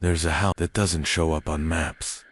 There's a house that doesn't show up on maps.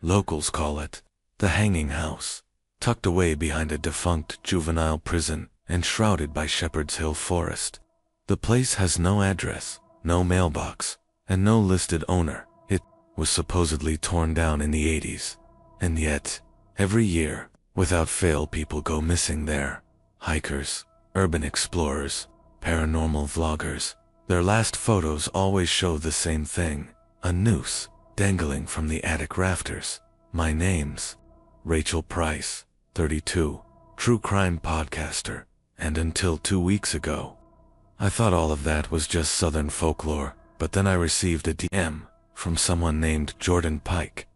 Locals call it the Hanging House, tucked away behind a defunct juvenile prison and shrouded by Shepherd's Hill Forest. The place has no address, no mailbox, and no listed owner. It was supposedly torn down in the 80s. And yet, every year, without fail, people go missing there. Hikers, urban explorers, paranormal vloggers. Their last photos always show the same thing: a noose dangling from the attic rafters. My name's Rachel Price, 32, true crime podcaster, and until 2 weeks ago, I thought all of that was just Southern folklore, but then I received a DM from someone named Jordan Pyke.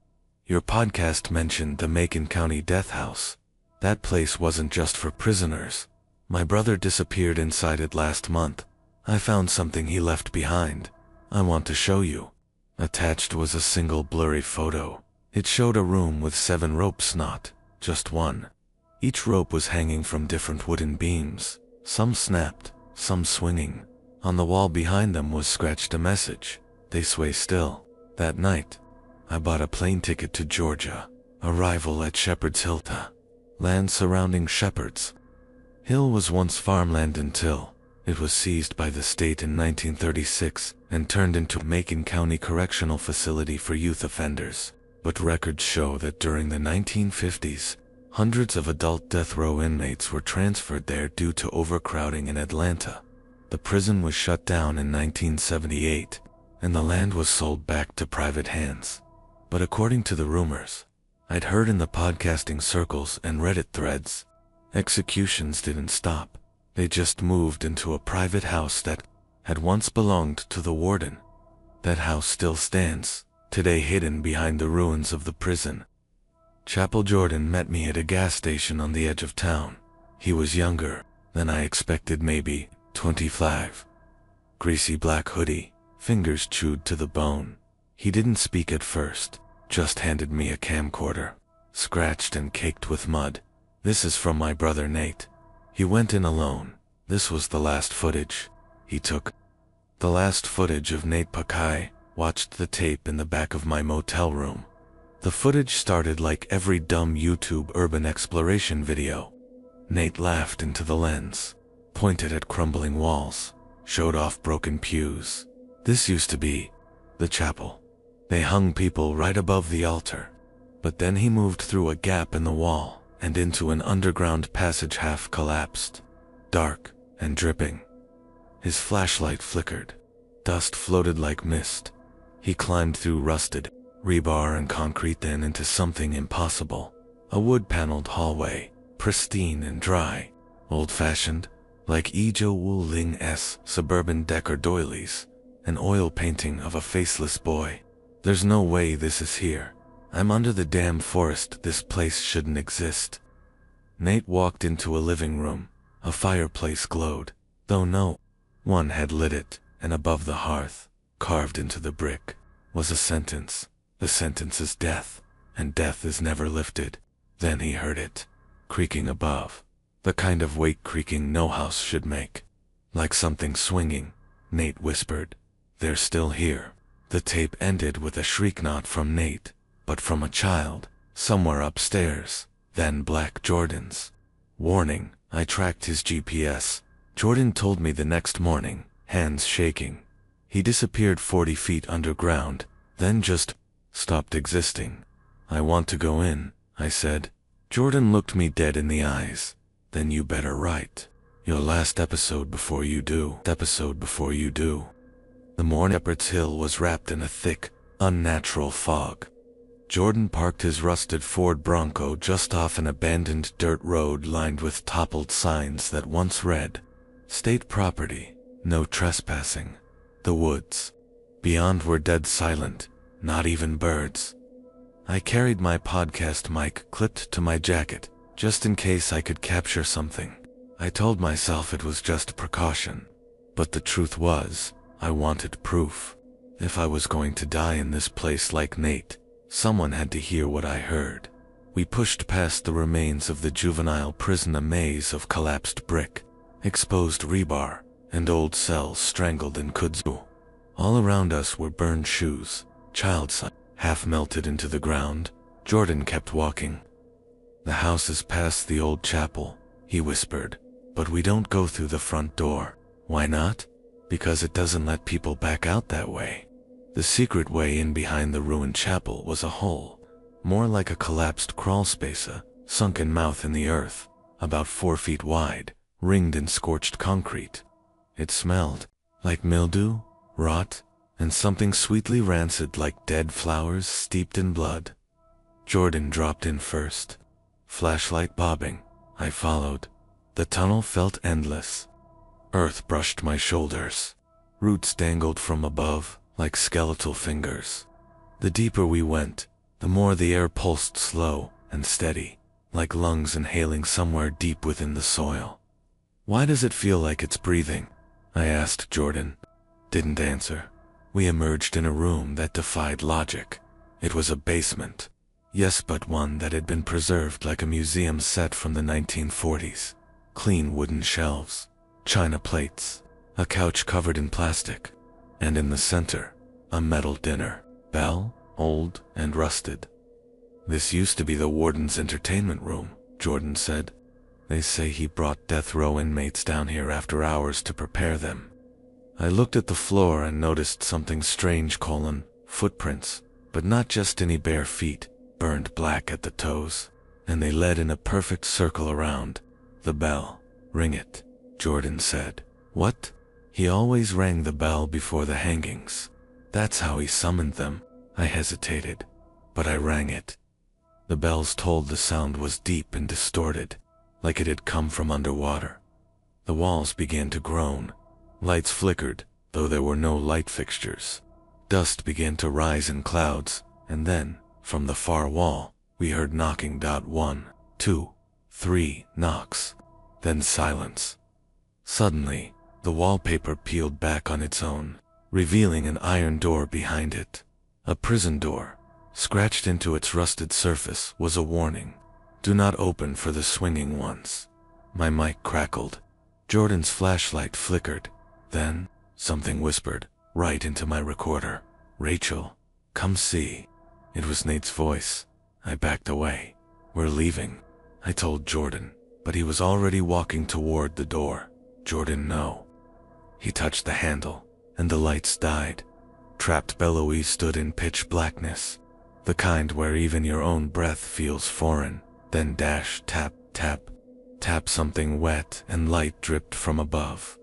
Your podcast mentioned the Macon County Death House. That place wasn't just for prisoners. My brother disappeared inside it last month. I found something he left behind. I want to show you. Attached was a single blurry photo. It showed a room with 7 ropes, not just one. Each rope was hanging from different wooden beams, some snapped, some swinging. On the wall behind them was scratched a message: "They sway still." That night, I bought a plane ticket to Georgia. Arrival at Shepherd's Hill, land surrounding Shepherd's Hill was once farmland until it was seized by the state in 1936 and turned into Macon County Correctional Facility for youth offenders. But records show that during the 1950s, hundreds of adult death row inmates were transferred there due to overcrowding in Atlanta. The prison was shut down in 1978, and the land was sold back to private hands. But according to the rumors I'd heard in the podcasting circles and Reddit threads, executions didn't stop. They just moved into a private house that had once belonged to the warden. That house still stands, today hidden behind the ruins of the prison. Chapel Jordan met me at a gas station on the edge of town. He was younger than I expected, maybe 25. Greasy black hoodie, fingers chewed to the bone. He didn't speak at first, just handed me a camcorder, scratched and caked with mud. "This is from my brother Nate. He went in alone. This was the last footage he took." The last footage of Nate Pyke. Watched the tape in the back of my motel room. The footage started like every dumb YouTube urban exploration video. Nate laughed into the lens, pointed at crumbling walls, showed off broken pews. This used to be the chapel. They hung people right above the altar. But then he moved through a gap in the wall and into an underground passage half collapsed, dark and dripping. His flashlight flickered. Dust floated like mist. He climbed through rusted rebar and concrete, then into something impossible. A wood-paneled hallway, pristine and dry, old-fashioned, like E. Joe Wu-Ling's suburban decor doilies, an oil painting of a faceless boy. There's no way this is here. I'm under the damn forest. This place shouldn't exist. Nate walked into a living room. A fireplace glowed, though no one had lit it, and above the hearth, carved into the brick, was a sentence. The sentence is death, and death is never lifted. Then he heard it, creaking above, the kind of weight creaking no house should make. Like something swinging, Nate whispered, "They're still here." The tape ended with a shriek, not from Nate, but from a child, somewhere upstairs. Then Black Jordan's warning. I tracked his GPS. Jordan told me the next morning, hands shaking. He disappeared 40 feet underground, then just stopped existing. "I want to go in," I said. Jordan looked me dead in the eyes. "Then you better write your last episode before you do." The morning Shepherd's Hill was wrapped in a thick, unnatural fog. Jordan parked his rusted Ford Bronco just off an abandoned dirt road lined with toppled signs that once read, "State property, no trespassing." The woods beyond were dead silent, not even birds. I carried my podcast mic clipped to my jacket, just in case I could capture something. I told myself it was just a precaution. But the truth was, I wanted proof. If I was going to die in this place like Nate, someone had to hear what I heard. We pushed past the remains of the juvenile prison, a maze of collapsed brick, exposed rebar, and old cells strangled in kudzu. All around us were burned shoes, Child sigh. Half melted into the ground, Jordan kept walking. The house is past the old chapel, he whispered, but we don't go through the front door. Why not? Because it doesn't let people back out that way. The secret way in behind the ruined chapel was a hole, more like a collapsed crawlspace, a sunken mouth in the earth, about 4 feet wide, ringed in scorched concrete. It smelled like mildew, rot, and something sweetly rancid like dead flowers steeped in blood. Jordan dropped in first. Flashlight bobbing, I followed. The tunnel felt endless. Earth brushed my shoulders. Roots dangled from above like skeletal fingers. The deeper we went, the more the air pulsed slow and steady, like lungs inhaling somewhere deep within the soil. Why does it feel like it's breathing? I asked Jordan. Didn't answer. We emerged in a room that defied logic. It was a basement. Yes, but one that had been preserved like a museum set from the 1940s. Clean wooden shelves, china plates, a couch covered in plastic, and in the center, a metal dinner bell, old and rusted. This used to be the warden's entertainment room, Jordan said. They say he brought death row inmates down here after hours to prepare them. I looked at the floor and noticed something strange: footprints, but not just any bare feet, burned black at the toes, and they led in a perfect circle around the bell. Ring it, Jordan said. What? He always rang the bell before the hangings. That's how he summoned them. I hesitated, but I rang it. The bells told. The sound was deep and distorted, like it had come from underwater. The walls began to groan. Lights flickered, though there were no light fixtures. Dust began to rise in clouds, and then, from the far wall, we heard knocking. 1, 2, 3 knocks. Then silence. Suddenly, the wallpaper peeled back on its own, revealing an iron door behind it. A prison door. Scratched into its rusted surface was a warning. Do not open for the swinging ones. My mic crackled. Jordan's flashlight flickered. Then, something whispered, right into my recorder. Rachel, come see. It was Nate's voice. I backed away. We're leaving, I told Jordan, but he was already walking toward the door. Jordan, no. He touched the handle, and the lights died. Trapped bellowy stood in pitch blackness, the kind where even your own breath feels foreign. Then dash, tap, tap, tap. Something wet and light dripped from above.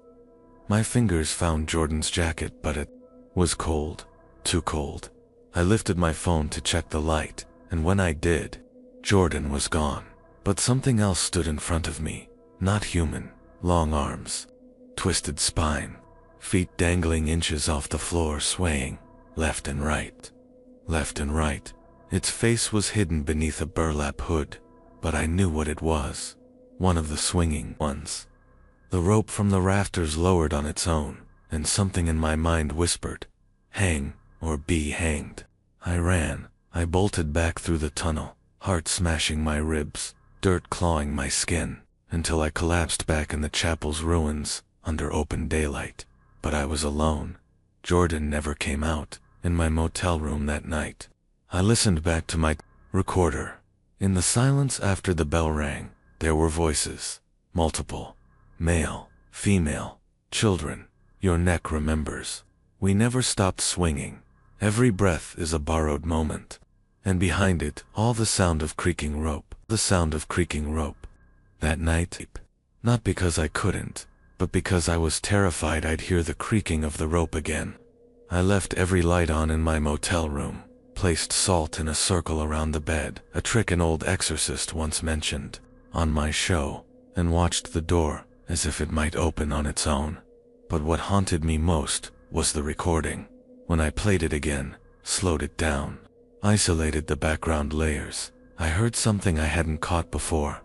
My fingers found Jordan's jacket, but it was cold, too cold. I lifted my phone to check the light, and when I did, Jordan was gone. But something else stood in front of me, not human. Long arms, twisted spine, feet dangling inches off the floor, swaying left and right. Left and right. Its face was hidden beneath a burlap hood, but I knew what it was. One of the swinging ones. The rope from the rafters lowered on its own, and something in my mind whispered, hang or be hanged. I ran. I bolted back through the tunnel, heart smashing my ribs, dirt clawing my skin, until I collapsed back in the chapel's ruins under open daylight. But I was alone. Jordan never came out. In my motel room that night, I listened back to my recorder. In the silence after the bell rang, there were voices, multiple. Male, female, children. Your neck remembers. We never stopped swinging. Every breath is a borrowed moment. And behind it, all the sound of creaking rope. The sound of creaking rope. That night, not because I couldn't, but because I was terrified I'd hear the creaking of the rope again. I left every light on in my motel room, placed salt in a circle around the bed, a trick an old exorcist once mentioned on my show, and watched the door as if it might open on its own. But what haunted me most was the recording. When I played it again, slowed it down, isolated the background layers, I heard something I hadn't caught before.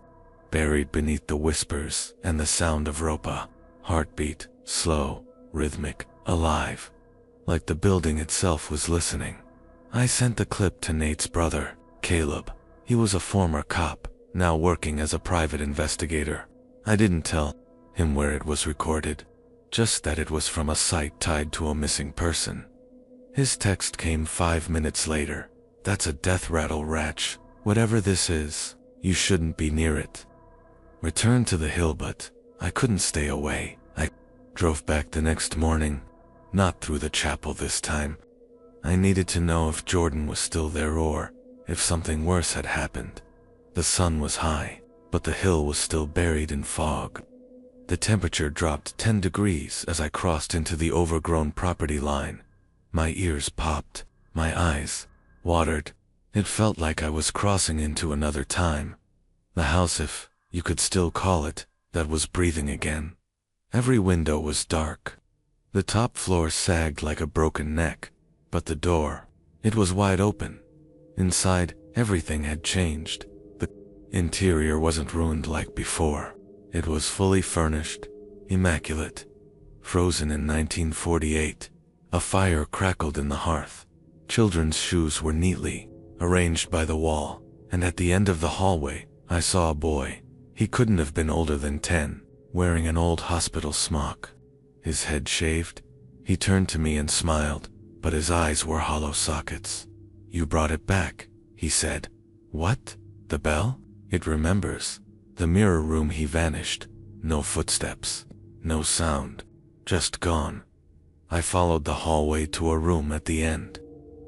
Buried beneath the whispers and the sound of rope, a heartbeat, slow, rhythmic, alive, like the building itself was listening. I sent the clip to Nate's brother, Caleb. He was a former cop, now working as a private investigator. I didn't tell him where it was recorded, just that it was from a site tied to a missing person. His text came 5 minutes later. That's a death rattle, Ratch. Whatever this is, you shouldn't be near it. Returned to the hill, but I couldn't stay away. I drove back the next morning, not through the chapel this time. I needed to know if Jordan was still there or if something worse had happened. The sun was high, but the hill was still buried in fog. The temperature dropped 10 degrees as I crossed into the overgrown property line. My ears popped, my eyes watered. It felt like I was crossing into another time. The house, if you could still call it, that was breathing again. Every window was dark. The top floor sagged like a broken neck, but the door, it was wide open. Inside, everything had changed. The interior wasn't ruined like before. It was fully furnished, immaculate. Frozen in 1948, a fire crackled in the hearth. Children's shoes were neatly arranged by the wall, and at the end of the hallway, I saw a boy. He couldn't have been older than 10, wearing an old hospital smock. His head shaved. He turned to me and smiled, but his eyes were hollow sockets. "You brought it back," he said. "What? The bell? It remembers." The mirror room. He vanished. No footsteps, no sound, just gone. I followed the hallway to a room at the end.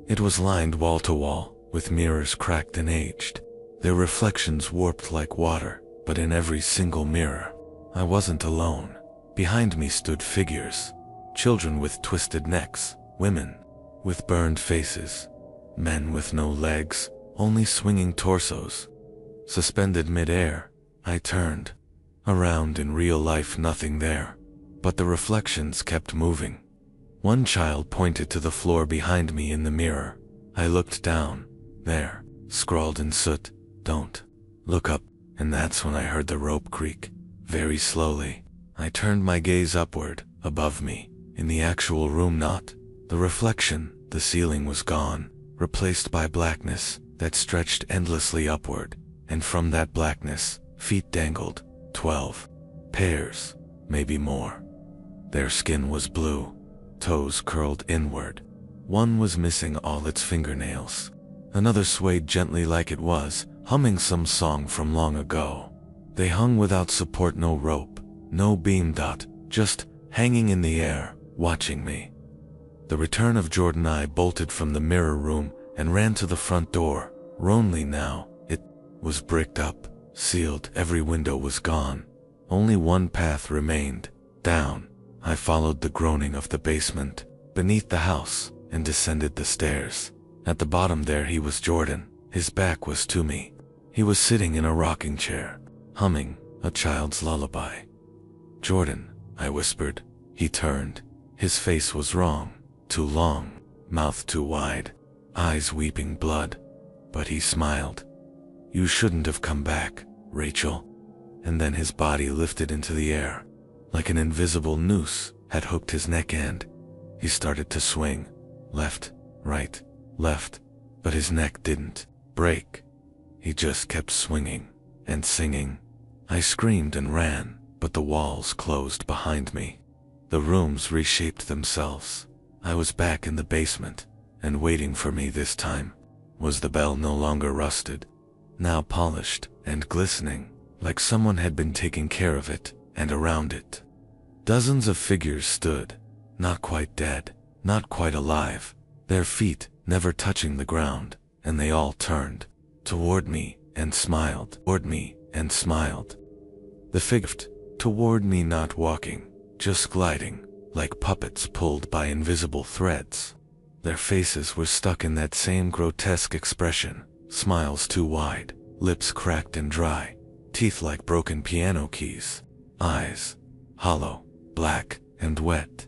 It was lined wall to wall, with mirrors cracked and aged, their reflections warped like water, but in every single mirror, I wasn't alone. Behind me stood figures, children with twisted necks, women with burned faces, men with no legs, only swinging torsos. Suspended mid-air, I turned around. In real life, nothing there, but the reflections kept moving. One child pointed to the floor behind me in the mirror. I looked down. There, scrawled in soot, "Don't look up," and that's when I heard the rope creak, very slowly. I turned my gaze upward, above me, in the actual room. Not the reflection. The ceiling was gone, replaced by blackness that stretched endlessly upward, and from that blackness, feet dangled, 12 pairs, maybe more. Their skin was blue, toes curled inward. One was missing all its fingernails. Another swayed gently like it was humming some song from long ago. They hung without support, no rope, no beam. Just hanging in the air, watching me. The return of Jordan. I bolted from the mirror room and ran to the front door. Lonely now. It was bricked up, sealed. Every window was gone. Only one path remained, down. I followed the groaning of the basement, beneath the house, and descended the stairs. At the bottom there he was, Jordan. His back was to me. He was sitting in a rocking chair, humming a child's lullaby. "Jordan," I whispered. He turned. His face was wrong, too long, mouth too wide, eyes weeping blood. But he smiled. "You shouldn't have come back, Rachel." And then his body lifted into the air, like an invisible noose had hooked his neck, and he started to swing, left, right, left, but his neck didn't break. He just kept swinging and singing. I screamed and ran, but the walls closed behind me. The rooms reshaped themselves. I was back in the basement, and waiting for me this time was the bell, no longer rusted, now polished and glistening, like someone had been taking care of it, and around it, dozens of figures stood, not quite dead, not quite alive, their feet never touching the ground, and they all turned toward me and smiled, toward me and smiled. The figures toward me, not walking, just gliding, like puppets pulled by invisible threads. Their faces were stuck in that same grotesque expression, smiles too wide, lips cracked and dry, teeth like broken piano keys, eyes hollow, black, and wet.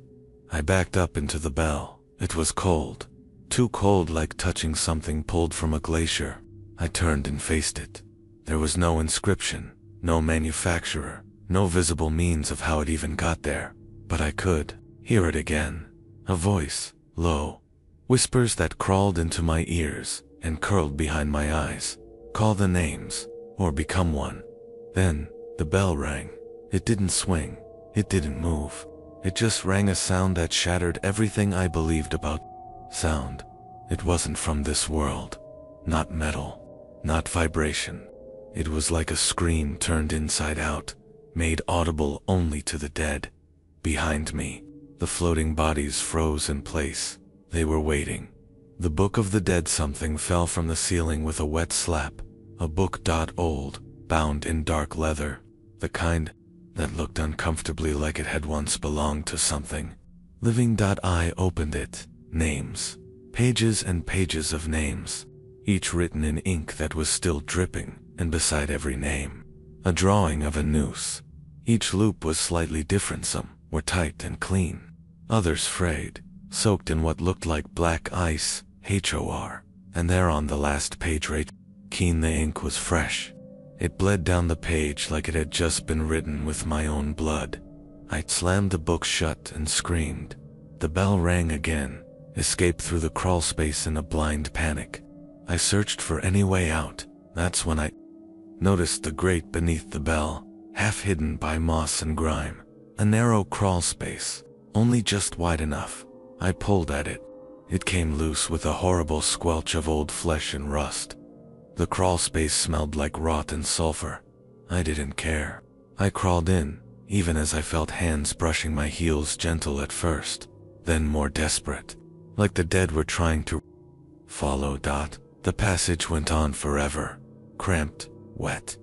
I backed up into the bell. It was cold, too cold, like touching something pulled from a glacier. I turned and faced it. There was no inscription, no manufacturer, no visible means of how it even got there, but I could hear it again. A voice, low, whispers that crawled into my ears and curled behind my eyes. Call the names, or become one. Then, the bell rang. It didn't swing. It didn't move. It just rang, a sound that shattered everything I believed about Sound. It wasn't from this world. Not metal. Not vibration. It was like a scream turned inside out, made audible only to the dead. Behind me, the floating bodies froze in place. They were waiting. The Book of the Dead. Something fell from the ceiling with a wet slap. A book. Old, bound in dark leather. The kind that looked uncomfortably like it had once belonged to something living. I opened it. Names. Pages and pages of names. Each written in ink that was still dripping, and beside every name, a drawing of a noose. Each loop was slightly different. Some were tight and clean. Others frayed, soaked in what looked like black ice. HOR. And there on the last page, right keen, the ink was fresh. It bled down the page like it had just been written with my own blood. I slammed the book shut and screamed. The bell rang again. Escaped through the crawl space in a blind panic. I searched for any way out. That's when I noticed the grate beneath the bell, half hidden by moss and grime. A narrow crawl space, only just wide enough. I pulled at it. It came loose with a horrible squelch of old flesh and rust. The crawl space smelled like rotten sulfur. I didn't care. I crawled in, even as I felt hands brushing my heels, gentle at first, then more desperate, like the dead were trying to follow. The passage went on forever, cramped, wet.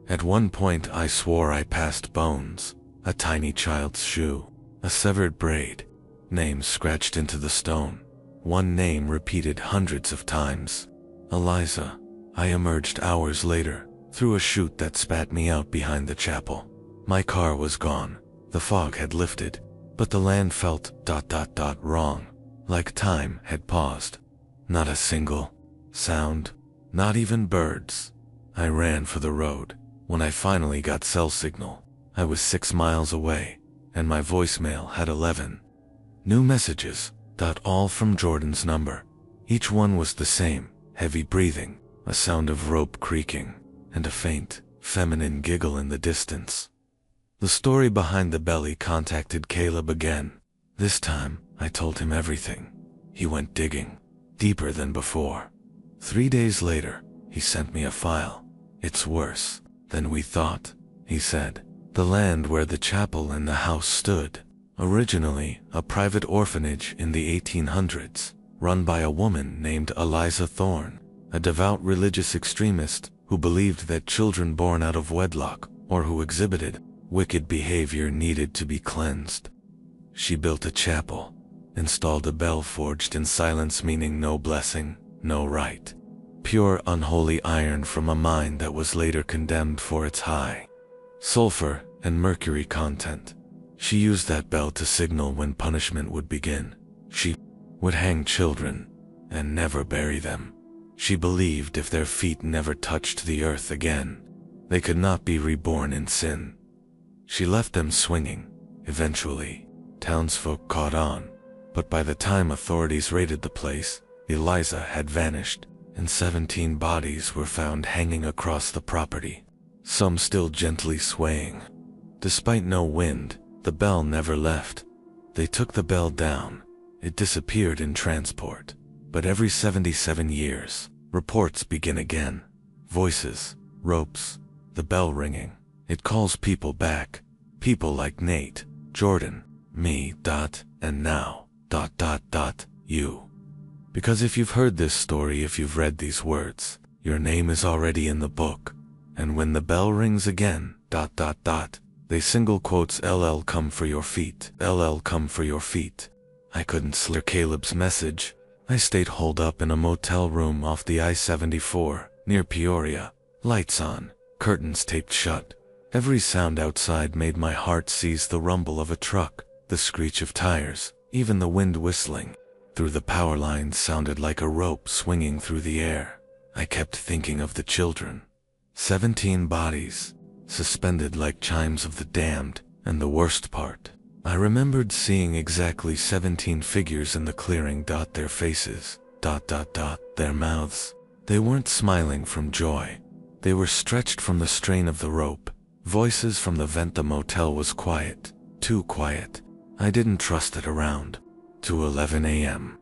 At one point I swore I passed bones, a tiny child's shoe, a severed braid, names scratched into the stone. One name repeated hundreds of times. Eliza. I emerged hours later, through a chute that spat me out behind the chapel. My car was gone. The fog had lifted, but the land felt wrong, like time had paused. Not a single sound, not even birds. I ran for the road. When I finally got cell signal, I was 6 miles away, and my voicemail had 11 new messages. All from Jordan's number. Each one was the same: heavy breathing, a sound of rope creaking, and a faint, feminine giggle in the distance. The story behind the belly contacted Caleb again. This time, I told him everything. He went digging, deeper than before. 3 days later, he sent me a file. It's worse than we thought, he said. The land where the chapel and the house stood, originally a private orphanage in the 1800s, run by a woman named Eliza Thorne, a devout religious extremist who believed that children born out of wedlock or who exhibited wicked behavior needed to be cleansed. She built a chapel, installed a bell forged in silence, meaning no blessing, no rite. Pure unholy iron from a mine that was later condemned for its high sulfur and mercury content. She used that bell to signal when punishment would begin. She would hang children and never bury them. She believed if their feet never touched the earth again, they could not be reborn in sin. She left them swinging. Eventually, townsfolk caught on, but by the time authorities raided the place, Eliza had vanished, and 17 bodies were found hanging across the property, some still gently swaying. Despite no wind, the bell never left. They took the bell down. It disappeared in transport. But every 77 years, reports begin again. Voices, ropes, the bell ringing. It calls people back. People like Nate, Jordan, me, and now, you. Because if you've heard this story, if you've read these words, your name is already in the book. And when the bell rings again, they single quotes LL come for your feet, LL come for your feet. I couldn't slur Caleb's message. I stayed holed up in a motel room off the I-74, near Peoria. Lights on, curtains taped shut. Every sound outside made my heart seize: the rumble of a truck, the screech of tires, even the wind whistling through the power lines sounded like a rope swinging through the air. I kept thinking of the children. 17 bodies, suspended like chimes of the damned, and the worst part, I remembered seeing exactly 17 figures in the clearing. Their faces, their mouths. They weren't smiling from joy. They were stretched from the strain of the rope. Voices from the vent. The motel was quiet, too quiet. I didn't trust it around. To 11 a.m.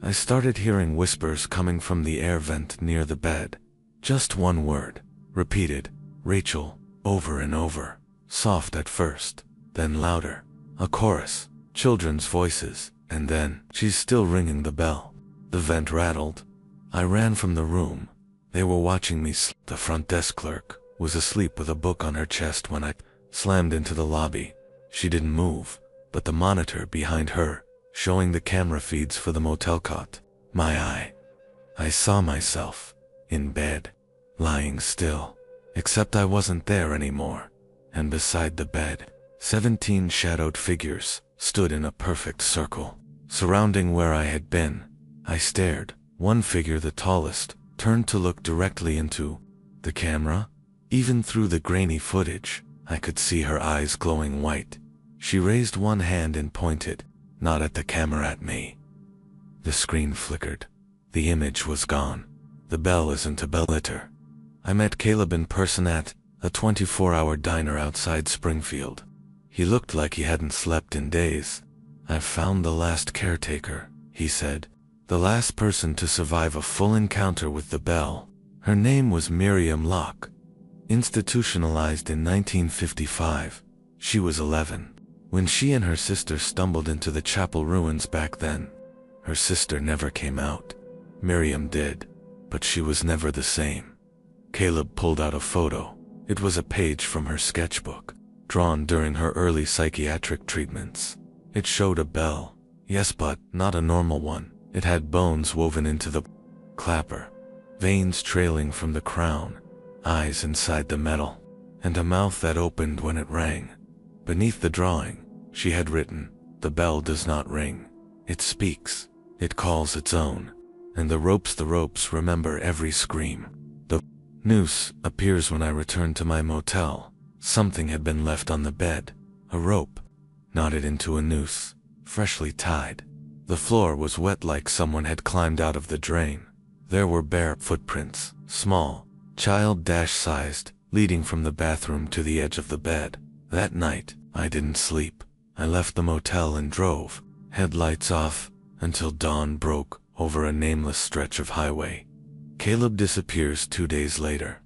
I started hearing whispers coming from the air vent near the bed. Just one word, repeated, Rachel, over and over. Soft at first, then louder. A chorus, children's voices, and then, she's still ringing the bell. The vent rattled. I ran from the room. They were watching me sleep. The front desk clerk was asleep with a book on her chest when I slammed into the lobby. She didn't move, but the monitor behind her, showing the camera feeds for the motel caught my eye. I saw myself, in bed, lying still, except I wasn't there anymore, and beside the bed, 17 shadowed figures stood in a perfect circle, surrounding where I had been. I stared. One figure, the tallest, turned to look directly into the camera. Even through the grainy footage, I could see her eyes glowing white. She raised one hand and pointed, not at the camera, at me. The screen flickered. The image was gone. The bell isn't a bell litter. I met Caleb in person at a 24-hour diner outside Springfield. He looked like he hadn't slept in days. "I've found the last caretaker," he said. "The last person to survive a full encounter with the bell. Her name was Miriam Locke. Institutionalized in 1955. She was 11. When she and her sister stumbled into the chapel ruins back then. Her sister never came out. Miriam did, but she was never the same." Caleb pulled out a photo. It was a page from her sketchbook, drawn during her early psychiatric treatments. It showed a bell. Yes, but not a normal one. It had bones woven into the clapper, veins trailing from the crown, eyes inside the metal, and a mouth that opened when it rang. Beneath the drawing, she had written, "The bell does not ring. It speaks. It calls its own. And the ropes remember every scream." The noose appears when I return to my motel. Something had been left on the bed. A rope, knotted into a noose, freshly tied. The floor was wet, like someone had climbed out of the drain. There were bare footprints, small, child-sized, leading from the bathroom to the edge of the bed. That night, I didn't sleep. I left the motel and drove, headlights off, until dawn broke over a nameless stretch of highway. Caleb disappears 2 days later.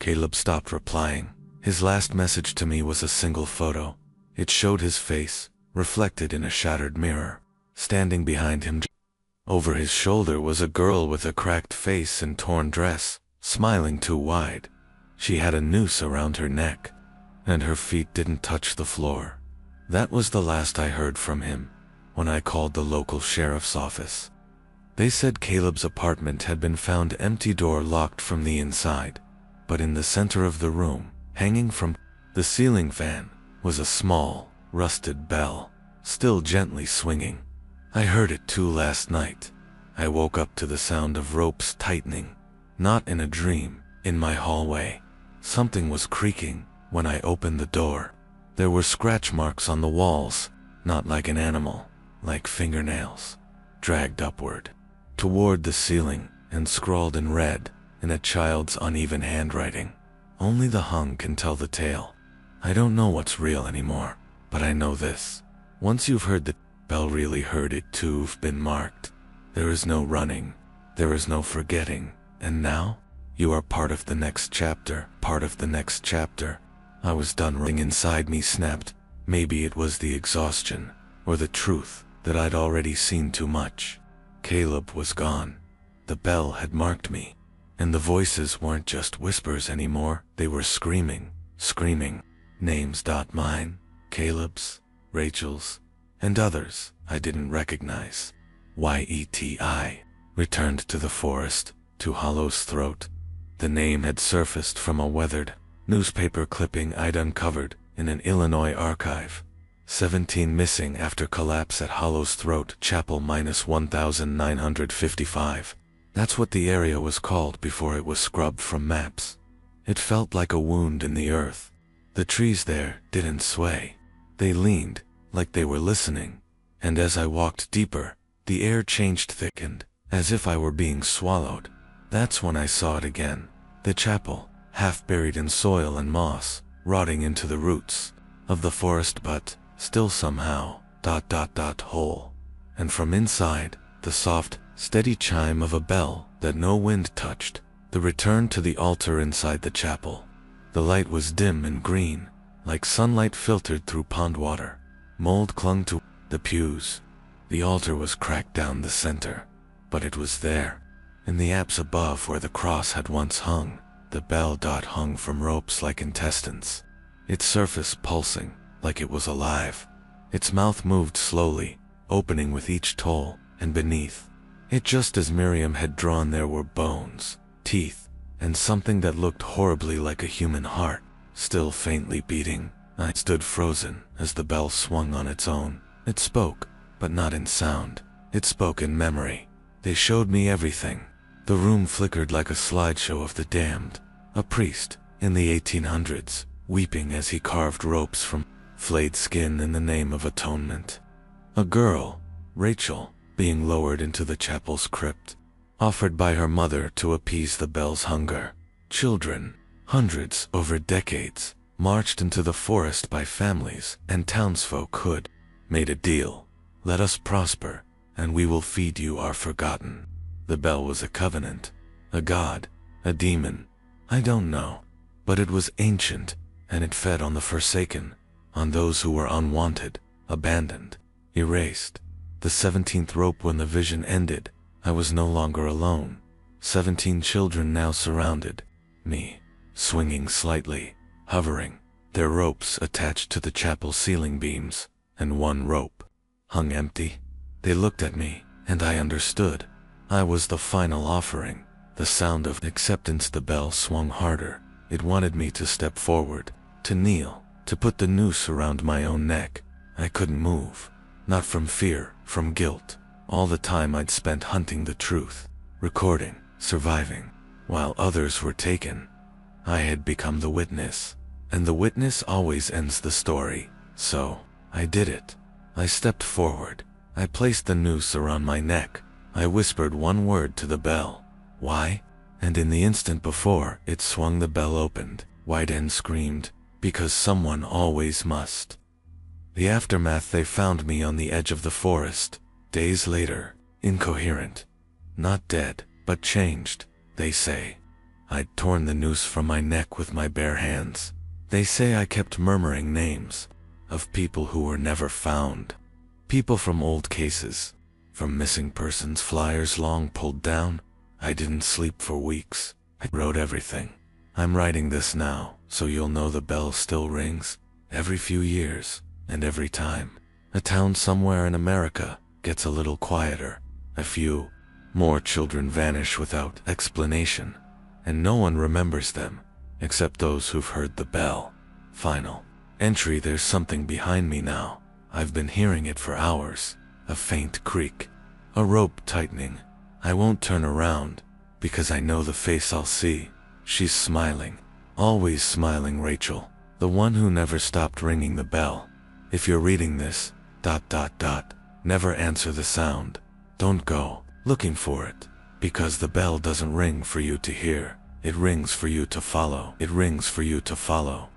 Caleb stopped replying. His last message to me was a single photo. It showed his face, reflected in a shattered mirror. Standing behind him, over his shoulder, was a girl with a cracked face and torn dress, smiling too wide. She had a noose around her neck, and her feet didn't touch the floor. That was the last I heard from him. When I called the local sheriff's office, they said Caleb's apartment had been found empty, door locked from the inside. But in the center of the room, hanging from the ceiling fan, was a small, rusted bell, still gently swinging. I heard it too last night. I woke up to the sound of ropes tightening. Not in a dream, in my hallway. Something was creaking when I opened the door. There were scratch marks on the walls, not like an animal, like fingernails, dragged upward, toward the ceiling, and scrawled in red, in a child's uneven handwriting. Only the hung can tell the tale. I don't know what's real anymore, but I know this. Once you've heard the bell, really heard it too, you've been marked. There is no running. There is no forgetting. And now, you are part of the next chapter, part of the next chapter. I was done. Ring inside me snapped. Maybe it was the exhaustion, or the truth, that I'd already seen too much. Caleb was gone. The bell had marked me. And the voices weren't just whispers anymore. They were screaming, screaming. Names. Mine, Caleb's, Rachel's, and others I didn't recognize. I returned to the forest, to Hollow's throat. The name had surfaced from a weathered newspaper clipping I'd uncovered in an Illinois archive. 17 missing after collapse at Hollow's Throat Chapel -1955. That's what the area was called before it was scrubbed from maps. It felt like a wound in the earth. The trees there didn't sway. They leaned, like they were listening. And as I walked deeper, the air changed, thickened, as if I were being swallowed. That's when I saw it again. The chapel, half buried in soil and moss, rotting into the roots of the forest, but still somehow, whole. And from inside, the soft, steady chime of a bell that no wind touched. The return to the altar inside the chapel. The light was dim and green, like sunlight filtered through pond water. Mold clung to the pews. The altar was cracked down the center, but it was there. In the apse above where the cross had once hung, the bell hung from ropes like intestines. Its surface pulsing, like it was alive. Its mouth moved slowly, opening with each toll, and beneath it, just as Miriam had drawn, there were bones, teeth, and something that looked horribly like a human heart, still faintly beating. I stood frozen as the bell swung on its own. It spoke, but not in sound. It spoke in memory. They showed me everything. The room flickered like a slideshow of the damned. A priest, in the 1800s, weeping as he carved ropes from flayed skin in the name of atonement. A girl, Rachel, being lowered into the chapel's crypt, offered by her mother to appease the bell's hunger. Children, hundreds over decades, marched into the forest by families and townsfolk who'd made a deal. Let us prosper, and we will feed you our forgotten. The bell was a covenant, a god, a demon. I don't know, but it was ancient, and it fed on the forsaken, on those who were unwanted, abandoned, erased. The 17th rope. When the vision ended, I was no longer alone. 17 children now surrounded me, swinging slightly, hovering, their ropes attached to the chapel ceiling beams, and one rope hung empty. They looked at me, and I understood. I was the final offering, the sound of acceptance. The bell swung harder. It wanted me to step forward, to kneel, to put the noose around my own neck. I couldn't move, not from fear, from guilt. All the time I'd spent hunting the truth, recording, surviving, while others were taken. I had become the witness, and the witness always ends the story. So, I did it. I stepped forward. I placed the noose around my neck. I whispered one word to the bell. Why? And in the instant before it swung, the bell opened wide and screamed, because someone always must. The aftermath: they found me on the edge of the forest, days later, incoherent. Not dead, but changed, they say. I'd torn the noose from my neck with my bare hands. They say I kept murmuring names of people who were never found. People from old cases, from missing persons flyers long pulled down. I didn't sleep for weeks. I wrote everything. I'm writing this now, so you'll know the bell still rings, every few years, and every time a town somewhere in America gets a little quieter, a few more children vanish without explanation, and no one remembers them, except those who've heard the bell. Final entry: there's something behind me now. I've been hearing it for hours. A faint creak. A rope tightening. I won't turn around, because I know the face I'll see. She's smiling. Always smiling, Rachel. The one who never stopped ringing the bell. If you're reading this, ... never answer the sound. Don't go looking for it, because the bell doesn't ring for you to hear. It rings for you to follow. It rings for you to follow.